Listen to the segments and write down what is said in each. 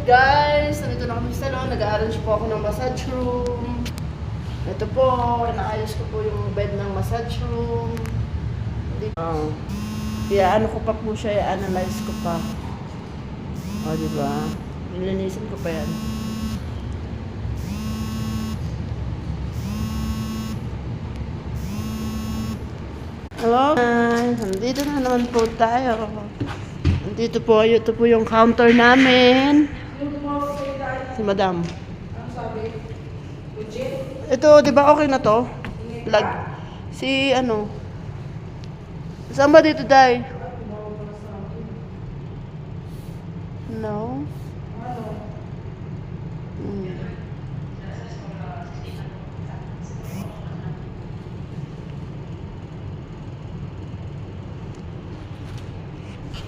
Guys, nandito na kami sa salon. Nag-arrange po ako ng massage room. Ito po, inaayos ko po yung bed ng massage room. Ano ko pa po siya, i-analyze ko pa. O, diba? Nilinisin ko pa yan. Hello guys, nandito na naman po tayo. Nandito po, ito po yung counter namin. Si Madam. Ito, di ba okay na to? Si ano? Saan ba dito, Day? No?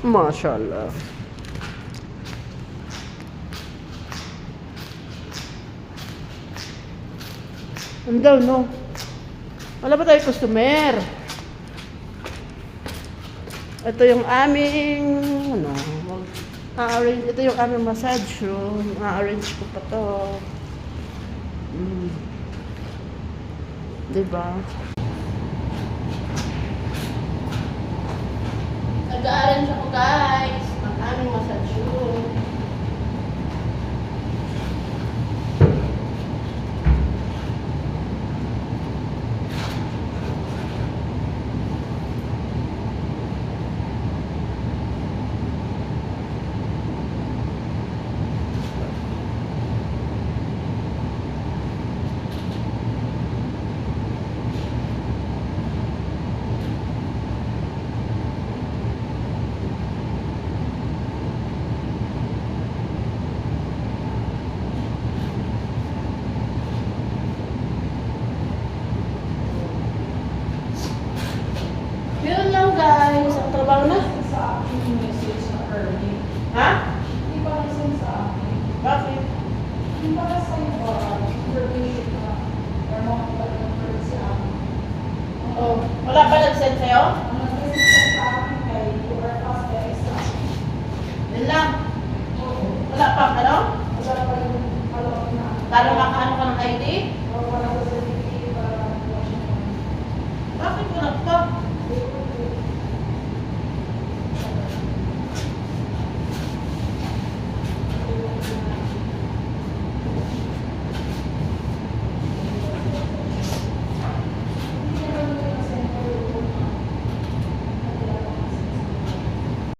Mashallah. Ano daw, no? Wala ba tayo customer? Ito yung aming, ano, ito yung aming massage room. Ma-arrange ko pa to. Diba?